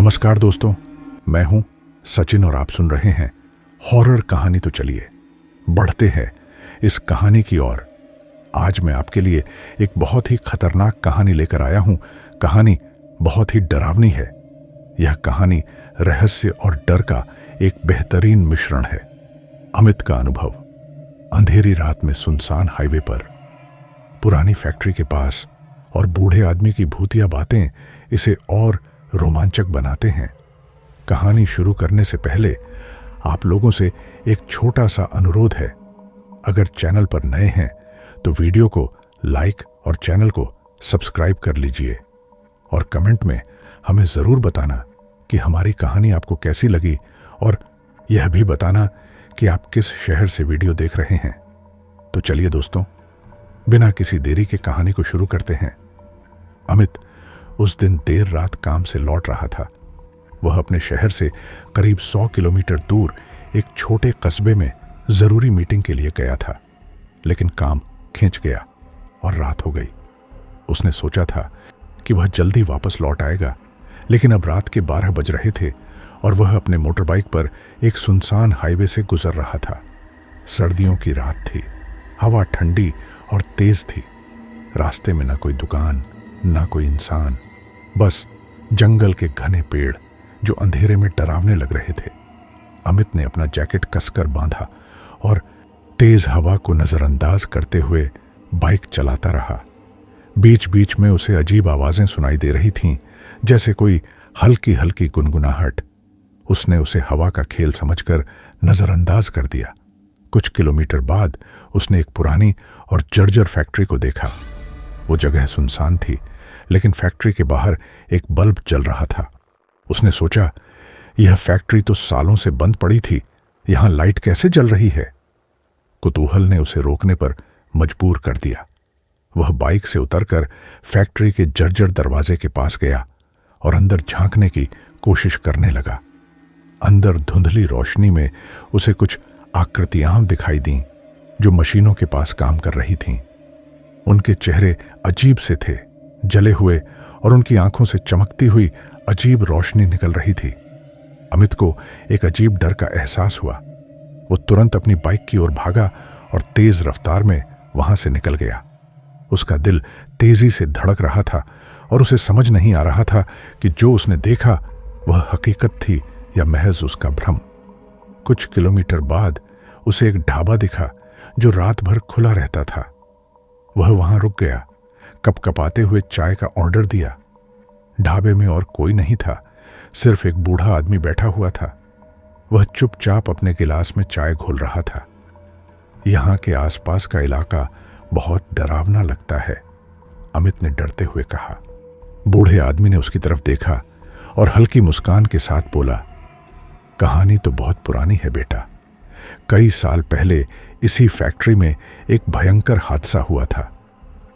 नमस्कार दोस्तों, मैं हूं सचिन और आप सुन रहे हैं हॉरर कहानी। तो चलिए बढ़ते हैं इस कहानी की ओर। आज मैं आपके लिए एक बहुत ही खतरनाक कहानी लेकर आया हूं। कहानी बहुत ही डरावनी है। यह कहानी रहस्य और डर का एक बेहतरीन मिश्रण है। अमित का अनुभव। अंधेरी रात में सुनसान हाईवे पर, पुरानी फैक्ट्री के पास, और बूढ़े आदमी की भूतिया बातें इसे और रोमांचक बनाते हैं। कहानी शुरू करने से पहले आप लोगों से एक छोटा सा अनुरोध है। अगर चैनल पर नए हैं तो वीडियो को लाइक और चैनल को सब्सक्राइब कर लीजिए, और कमेंट में हमें ज़रूर बताना कि हमारी कहानी आपको कैसी लगी, और यह भी बताना कि आप किस शहर से वीडियो देख रहे हैं। तो चलिए दोस्तों, बिना किसी देरी के कहानी को शुरू करते हैं। अमित उस दिन देर रात काम से लौट रहा था। वह अपने शहर से करीब 100 किलोमीटर दूर एक छोटे कस्बे में जरूरी मीटिंग के लिए गया था, लेकिन काम खिंच गया और रात हो गई। उसने सोचा था कि वह जल्दी वापस लौट आएगा, लेकिन अब रात के 12 बज रहे थे और वह अपने मोटरबाइक पर एक सुनसान हाईवे से गुजर रहा था। सर्दियों की रात थी, हवा ठंडी और तेज थी। रास्ते में न कोई दुकान, ना कोई इंसान, बस जंगल के घने पेड़ जो अंधेरे में डरावने लग रहे थे। अमित ने अपना जैकेट कसकर बांधा और तेज हवा को नजरअंदाज करते हुए बाइक चलाता रहा। बीच बीच में उसे अजीब आवाजें सुनाई दे रही थीं, जैसे कोई हल्की हल्की गुनगुनाहट। उसने उसे हवा का खेल समझकर नजरअंदाज कर दिया। कुछ किलोमीटर बाद उसने एक पुरानी और जर्जर फैक्ट्री को देखा। वो जगह सुनसान थी, लेकिन फैक्ट्री के बाहर एक बल्ब जल रहा था। उसने सोचा, यह फैक्ट्री तो सालों से बंद पड़ी थी, यहां लाइट कैसे जल रही है? कुतूहल ने उसे रोकने पर मजबूर कर दिया। वह बाइक से उतरकर फैक्ट्री के जर्जर दरवाजे के पास गया और अंदर झांकने की कोशिश करने लगा। अंदर धुंधली रोशनी में उसे कुछ आकृतियां दिखाई दीं जो मशीनों के पास काम कर रही थीं। उनके चेहरे अजीब से थे, जले हुए, और उनकी आंखों से चमकती हुई अजीब रोशनी निकल रही थी। अमित को एक अजीब डर का एहसास हुआ। वो तुरंत अपनी बाइक की ओर भागा और तेज रफ्तार में वहां से निकल गया। उसका दिल तेजी से धड़क रहा था और उसे समझ नहीं आ रहा था कि जो उसने देखा वह हकीकत थी या महज उसका भ्रम। कुछ किलोमीटर बाद उसे एक ढाबा दिखा जो रात भर खुला रहता था। वह वहां रुक गया, कपकपाते हुए चाय का ऑर्डर दिया। ढाबे में और कोई नहीं था, सिर्फ एक बूढ़ा आदमी बैठा हुआ था। वह चुपचाप अपने गिलास में चाय घोल रहा था। यहां के आसपास का इलाका बहुत डरावना लगता है, अमित ने डरते हुए कहा। बूढ़े आदमी ने उसकी तरफ देखा और हल्की मुस्कान के साथ बोला, कहानी तो बहुत पुरानी है बेटा। कई साल पहले इसी फैक्ट्री में एक भयंकर हादसा हुआ था।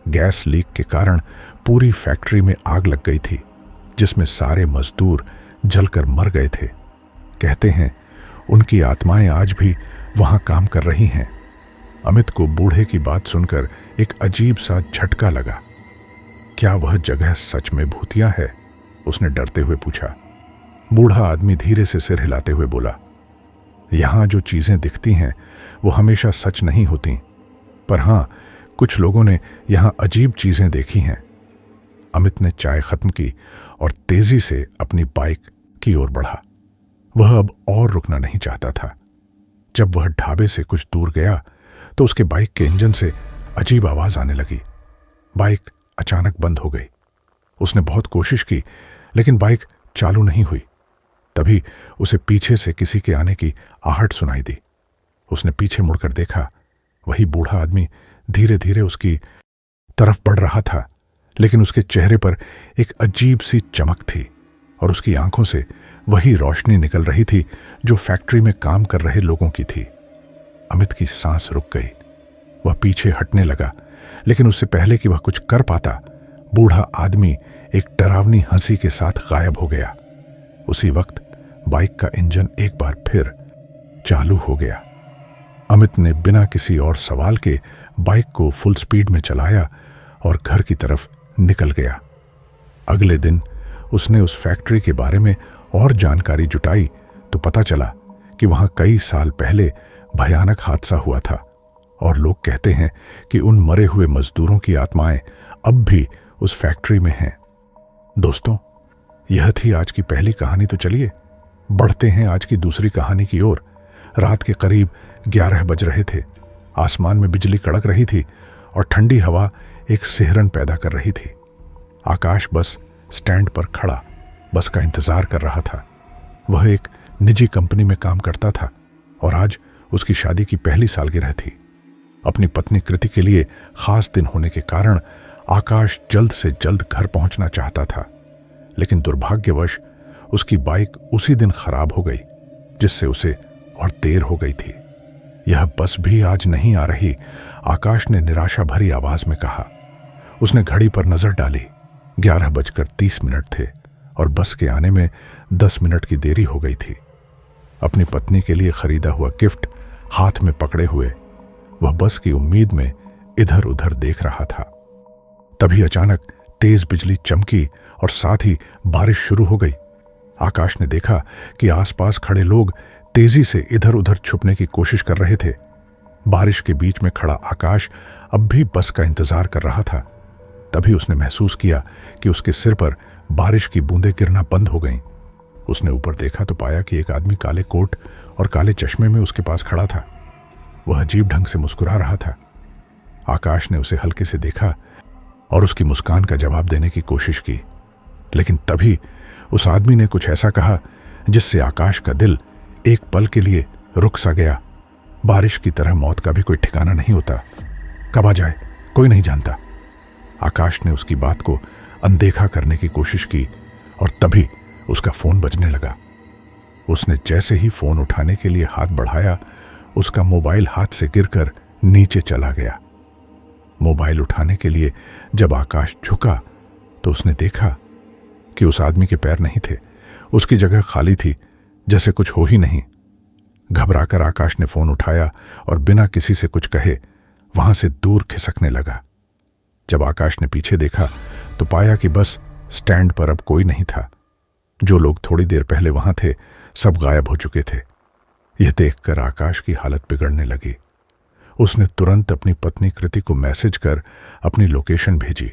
गैस लीक के कारण पूरी फैक्ट्री में आग लग गई थी, जिसमें सारे मजदूर जलकर मर गए थे। कहते हैं उनकी आत्माएं आज भी वहां काम कर रही हैं। अमित को बूढ़े की बात सुनकर एक अजीब सा झटका लगा। क्या वह जगह सच में भूतिया है? उसने डरते हुए पूछा। बूढ़ा आदमी धीरे से सिर हिलाते हुए बोला, यहां जो चीजें दिखती हैं वो हमेशा सच नहीं होती, पर हां, कुछ लोगों ने यहां अजीब चीजें देखी हैं। अमित ने चाय खत्म की और तेजी से अपनी बाइक की ओर बढ़ा। वह अब और रुकना नहीं चाहता था। जब वह ढाबे से कुछ दूर गया तो उसके बाइक के इंजन से अजीब आवाज आने लगी। बाइक अचानक बंद हो गई। उसने बहुत कोशिश की, लेकिन बाइक चालू नहीं हुई। तभी उसे पीछे से किसी के आने की आहट सुनाई दी। उसने पीछे मुड़कर देखा। वही बूढ़ा आदमी धीरे धीरे उसकी तरफ बढ़ रहा था, लेकिन उसके चेहरे पर एक अजीब सी चमक थी और उसकी आंखों से वही रोशनी निकल रही थी जो फैक्ट्री में काम कर रहे लोगों की थी। अमित की सांस रुक गई। वह पीछे हटने लगा, लेकिन उससे पहले कि वह कुछ कर पाता, बूढ़ा आदमी एक डरावनी हंसी के साथ गायब हो गया। उसी वक्त बाइक का इंजन एक बार फिर चालू हो गया। अमित ने बिना किसी और सवाल के बाइक को फुल स्पीड में चलाया और घर की तरफ निकल गया। अगले दिन उसने उस फैक्ट्री के बारे में और जानकारी जुटाई तो पता चला कि वहां कई साल पहले भयानक हादसा हुआ था और लोग कहते हैं कि उन मरे हुए मजदूरों की आत्माएं अब भी उस फैक्ट्री में हैं। दोस्तों, यह थी आज की पहली कहानी, तो चलिए बढ़ते हैं आज की दूसरी कहानी की ओर। रात के करीब 11 बज रहे थे। आसमान में बिजली कड़क रही थी और ठंडी हवा एक सिहरन पैदा कर रही थी। आकाश बस स्टैंड पर खड़ा बस का इंतजार कर रहा था। वह एक निजी कंपनी में काम करता था और आज उसकी शादी की पहली सालगिरह थी। अपनी पत्नी कृति के लिए खास दिन होने के कारण आकाश जल्द से जल्द घर पहुंचना चाहता था, लेकिन दुर्भाग्यवश उसकी बाइक उसी दिन खराब हो गई, जिससे उसे और देर हो गई थी। यह बस भी आज नहीं आ रही, आकाश ने निराशा भरी आवाज में कहा। उसने घड़ी पर नजर डाली। 11:30 थे और बस के आने में 10 मिनट की देरी हो गई थी। अपनी पत्नी के लिए खरीदा हुआ गिफ्ट हाथ में पकड़े हुए वह बस की उम्मीद में इधर उधर देख रहा था। तभी अचानक तेज बिजली चमकी और साथ ही बारिश शुरू हो गई। आकाश ने देखा कि आसपास खड़े लोग तेजी से इधर उधर छुपने की कोशिश कर रहे थे। बारिश के बीच में खड़ा आकाश अब भी बस का इंतजार कर रहा था। तभी उसने महसूस किया कि उसके सिर पर बारिश की बूंदें गिरना बंद हो गईं। उसने ऊपर देखा तो पाया कि एक आदमी काले कोट और काले चश्मे में उसके पास खड़ा था। वह अजीब ढंग से मुस्कुरा रहा था। आकाश ने उसे हल्के से देखा और उसकी मुस्कान का जवाब देने की कोशिश की, लेकिन तभी उस आदमी ने कुछ ऐसा कहा जिससे आकाश का दिल एक पल के लिए रुक सा गया। बारिश की तरह मौत का भी कोई ठिकाना नहीं होता, कब आ जाए कोई नहीं जानता। आकाश ने उसकी बात को अनदेखा करने की कोशिश की और तभी उसका फोन बजने लगा। उसने जैसे ही फोन उठाने के लिए हाथ बढ़ाया, उसका मोबाइल हाथ से गिरकर नीचे चला गया। मोबाइल उठाने के लिए जब आकाश झुका तो उसने देखा कि उस आदमी के पैर नहीं थे, उसकी जगह खाली थी, जैसे कुछ हो ही नहीं। घबराकर आकाश ने फोन उठाया और बिना किसी से कुछ कहे वहां से दूर खिसकने लगा। जब आकाश ने पीछे देखा तो पाया कि बस स्टैंड पर अब कोई नहीं था। जो लोग थोड़ी देर पहले वहां थे सब गायब हो चुके थे। यह देखकर आकाश की हालत बिगड़ने लगी। उसने तुरंत अपनी पत्नी कृति को मैसेज कर अपनी लोकेशन भेजी।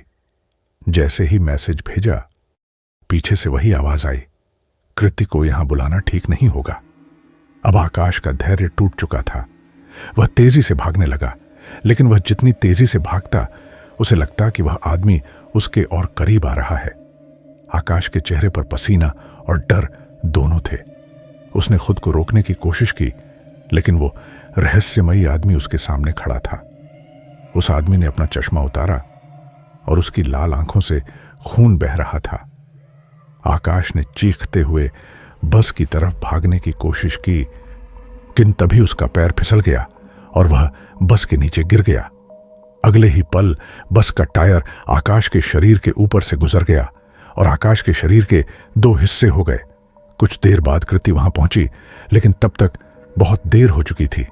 जैसे ही मैसेज भेजा, पीछे से वही आवाज आई, कृति को यहां बुलाना ठीक नहीं होगा। अब आकाश का धैर्य टूट चुका था। वह तेजी से भागने लगा, लेकिन वह जितनी तेजी से भागता उसे लगता कि वह आदमी उसके और करीब आ रहा है। आकाश के चेहरे पर पसीना और डर दोनों थे। उसने खुद को रोकने की कोशिश की, लेकिन वो रहस्यमयी आदमी उसके सामने खड़ा था। उस आदमी ने अपना चश्मा उतारा और उसकी लाल आंखों से खून बह रहा था। आकाश ने चीखते हुए बस की तरफ भागने की कोशिश की, किंतु तभी उसका पैर फिसल गया और वह बस के नीचे गिर गया। अगले ही पल बस का टायर आकाश के शरीर के ऊपर से गुजर गया और आकाश के शरीर के 2 हिस्से हो गए। कुछ देर बाद कृति वहां पहुंची, लेकिन तब तक बहुत देर हो चुकी थी।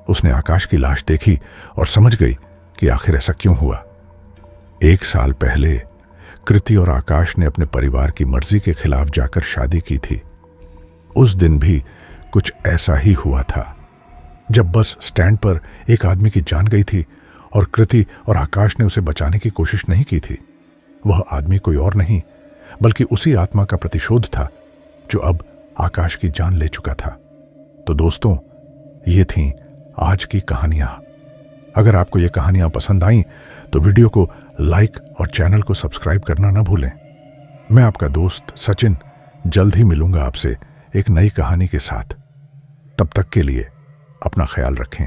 उसने आकाश की लाश देखी और समझ गई कि आखिर ऐसा क्यों हुआ। 1 साल पहले कृति और आकाश ने अपने परिवार की मर्जी के खिलाफ जाकर शादी की थी। उस दिन भी कुछ ऐसा ही हुआ था। जब बस स्टैंड पर एक आदमी की जान गई थी और कृति और आकाश ने उसे बचाने की कोशिश नहीं की थी, वह आदमी कोई और नहीं बल्कि उसी आत्मा का प्रतिशोध था जो अब आकाश की जान ले चुका था। तो दोस्तों, ये थीं आज की कहानियां। अगर आपको ये कहानियां पसंद आईं तो वीडियो को लाइक और चैनल को सब्सक्राइब करना ना भूलें। मैं आपका दोस्त सचिन जल्द ही मिलूंगा आपसे एक नई कहानी के साथ। तब तक के लिए अपना ख्याल रखें।